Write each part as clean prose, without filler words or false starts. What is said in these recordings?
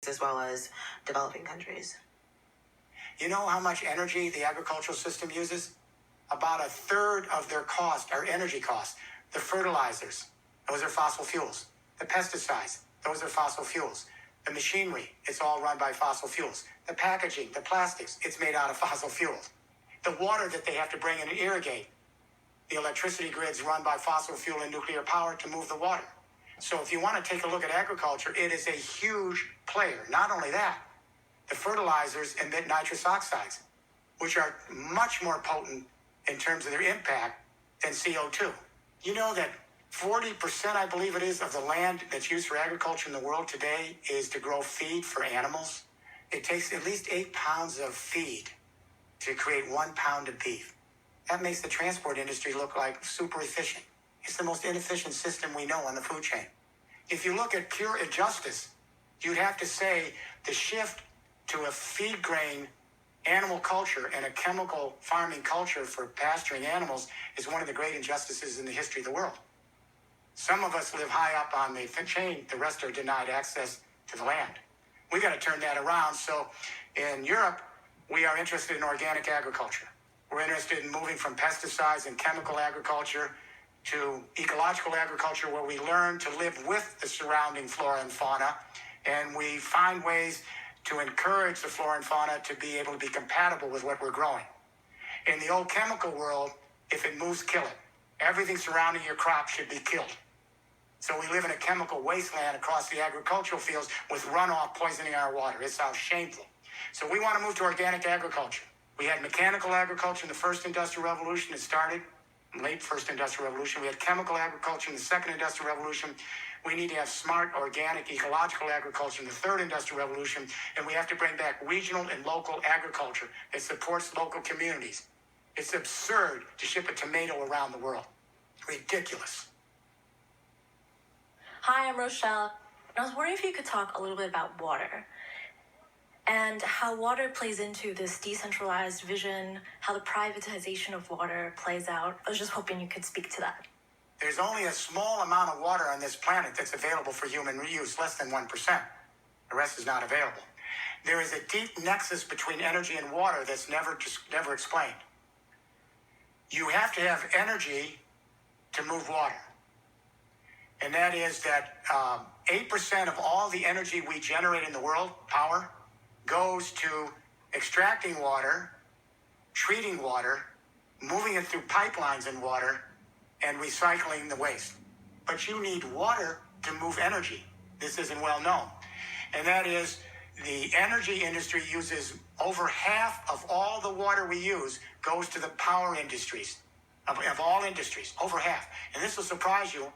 as well as developing countries. You know how much energy the agricultural system uses? About a third of their cost, our energy costs. The fertilizers, those are fossil fuels. The pesticides, those are fossil fuels. The machinery, it's all run by fossil fuels. The packaging, the plastics, it's made out of fossil fuels. The water that they have to bring in and irrigate, the electricity grids run by fossil fuel and nuclear power to move the water. So if you want to take a look at agriculture, it is a huge player. Not only that, the fertilizers emit nitrous oxides, which are much more potent in terms of their impact than CO2. You know that 40%, I believe it is, of the land that's used for agriculture in the world today is to grow feed for animals. It takes at least 8 pounds of feed to create 1 pound of beef. That makes the transport industry look like super efficient. It's the most inefficient system we know on the food chain. If you look at pure injustice, you'd have to say the shift to a feed grain animal culture and a chemical farming culture for pasturing animals is one of the great injustices in the history of the world. Some of us live high up on the chain, the rest are denied access to the land. We got to turn that around. So in Europe, we are interested in organic agriculture. We're interested in moving from pesticides and chemical agriculture to ecological agriculture, where we learn to live with the surrounding flora and fauna, and we find ways to encourage the flora and fauna to be able to be compatible with what we're growing. In the old chemical world, if it moves, kill it. Everything surrounding your crop should be killed. So we live in a chemical wasteland across the agricultural fields with runoff poisoning our water. It's how shameful. So we want to move to organic agriculture. We had mechanical agriculture in the first industrial revolution. It started late first industrial revolution. We had chemical agriculture in the second industrial revolution. We need to have smart, organic, ecological agriculture in the third industrial revolution. And we have to bring back regional and local agriculture that supports local communities. It's absurd to ship a tomato around the world. Ridiculous. Hi, I'm Rochelle. I was wondering if you could talk a little bit about water and how water plays into this decentralized vision, how the privatization of water plays out. I was just hoping you could speak to that. There's only a small amount of water on this planet that's available for human use, less than 1%. The rest is not available. There is a deep nexus between energy and water that's never explained. You have to have energy to move water. And that is that 8% of all the energy we generate in the world, power, goes to extracting water, treating water, moving it through pipelines in water, and recycling the waste. But you need water to move energy. This isn't well known. And that is the energy industry uses over half of all the water we use goes to the power industries, of all industries, over half. And this will surprise you.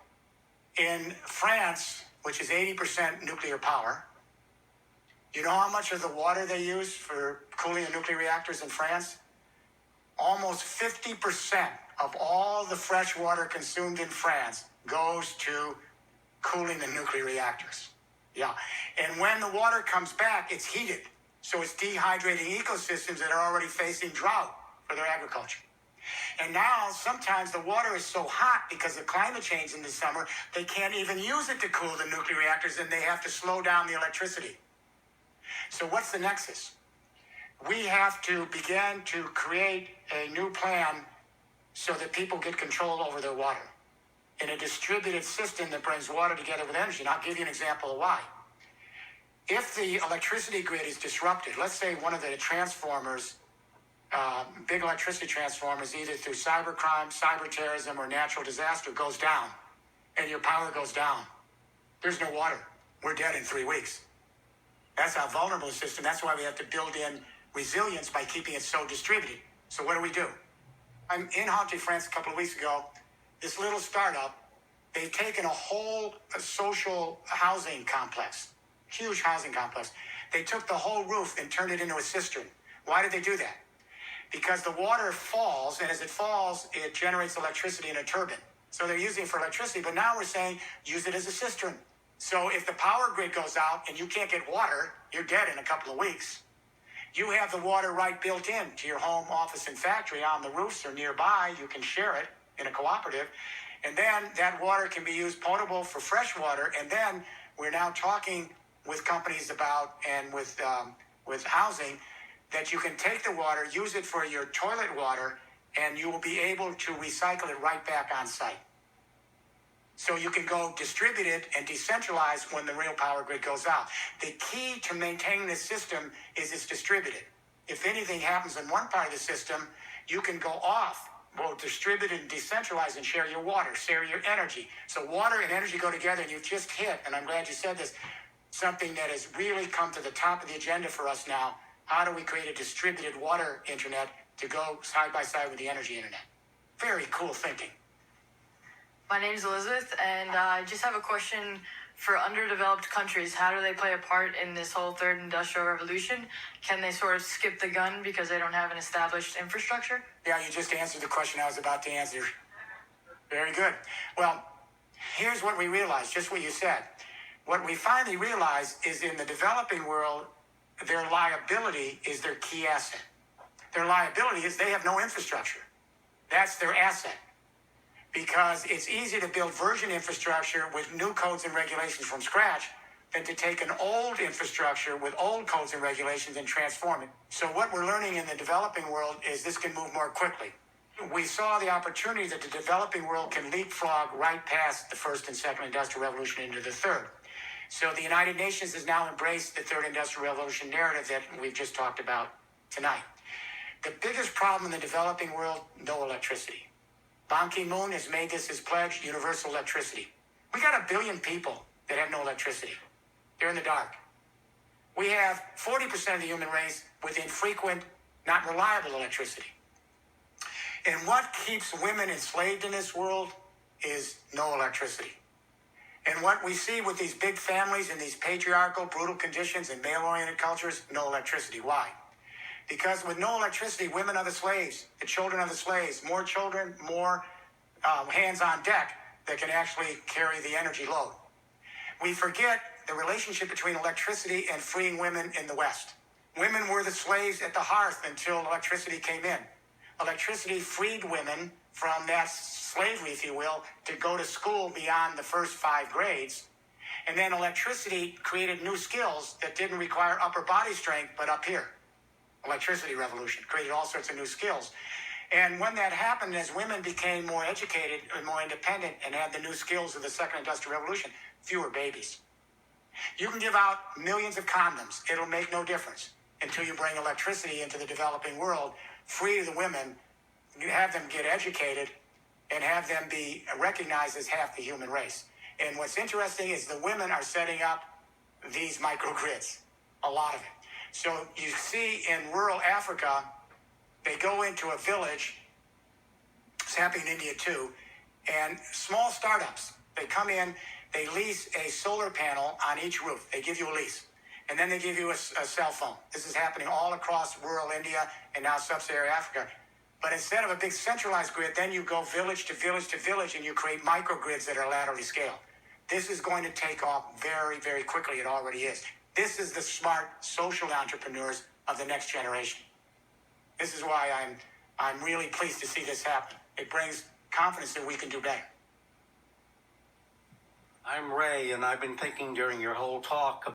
In France, which is 80% nuclear power, you know how much of the water they use for cooling the nuclear reactors in France? Almost 50% of all the fresh water consumed in France goes to cooling the nuclear reactors. Yeah. And when the water comes back, it's heated. So it's dehydrating ecosystems that are already facing drought for their agriculture. And now sometimes the water is so hot because of climate change in the summer, they can't even use it to cool the nuclear reactors, and they have to slow down the electricity. So what's the nexus? We have to begin to create a new plan so that people get control over their water in a distributed system that brings water together with energy. And I'll give you an example of why. If the electricity grid is disrupted, let's say one of the transformers, big electricity transformers, either through cybercrime, cyber terrorism, or natural disaster, goes down, and your power goes down, there's no water. We're dead in 3 weeks. That's how vulnerable the system. That's why we have to build in resilience by keeping it so distributed. So what do? I'm in Haute, France a couple of weeks ago. This little startup, they've taken a whole social housing complex, huge housing complex. They took the whole roof and turned it into a cistern. Why did they do that? Because the water falls, and as it falls, it generates electricity in a turbine. So they're using it for electricity, but now we're saying use it as a cistern. So if the power grid goes out and you can't get water, you're dead in a couple of weeks. You have the water right built in to your home, office, and factory on the roofs or nearby. You can share it in a cooperative. And then that water can be used potable for fresh water. And then we're now talking with companies about and with housing that you can take the water, use it for your toilet water, and you will be able to recycle it right back on site. So you can go distributed and decentralized when the real power grid goes out. The key to maintaining this system is it's distributed. If anything happens in one part of the system, you can go off, both distributed and decentralized, and share your water, share your energy. So water and energy go together, and you've just hit, and I'm glad you said this, something that has really come to the top of the agenda for us now. How do we create a distributed water internet to go side by side with the energy internet? Very cool thinking. My name is Elizabeth, and I just have a question for underdeveloped countries. How do they play a part in this whole third industrial revolution? Can they sort of skip the gun because they don't have an established infrastructure? Yeah, you just answered the question I was about to answer. Very good. Well, here's what we realized, just what you said. What we finally realized is in the developing world, their liability is their key asset. Their liability is they have no infrastructure. That's their asset. Because it's easier to build version infrastructure with new codes and regulations from scratch than to take an old infrastructure with old codes and regulations and transform it. So what we're learning in the developing world is this can move more quickly. We saw the opportunity that the developing world can leapfrog right past the first and second industrial revolution into the third. So the United Nations has now embraced the third industrial revolution narrative that we've just talked about tonight. The biggest problem in the developing world, no electricity. Ban Ki-moon has made this his pledge, universal electricity. We got 1 billion people that have no electricity. They're in the dark. We have 40% of the human race with infrequent, not reliable electricity. And what keeps women enslaved in this world is no electricity. And what we see with these big families and these patriarchal, brutal conditions and male-oriented cultures, no electricity. Why? Because with no electricity, women are the slaves, the children are the slaves. More children, more hands on deck that can actually carry the energy load. We forget the relationship between electricity and freeing women in the West. Women were the slaves at the hearth until electricity came in. Electricity freed women from that slavery, if you will, to go to school beyond the first 5 grades. And then electricity created new skills that didn't require upper body strength, but up here. Electricity revolution created all sorts of new skills. And when that happened, as women became more educated and more independent and had the new skills of the second industrial revolution, fewer babies. You can give out millions of condoms. It'll make no difference until you bring electricity into the developing world, free the women, have them get educated, and have them be recognized as half the human race. And what's interesting is the women are setting up these microgrids, a lot of it. So you see in rural Africa, they go into a village, it's happening in India too, and small startups, they come in, they lease a solar panel on each roof. They give you a lease. And then they give you a cell phone. This is happening all across rural India and now sub-Saharan Africa. But instead of a big centralized grid, then you go village to village to village and you create microgrids that are laterally scaled. This is going to take off very, very quickly. It already is. This is the smart social entrepreneurs of the next generation. This is why I'm really pleased to see this happen. It brings confidence that we can do better. I'm Ray, and I've been thinking during your whole talk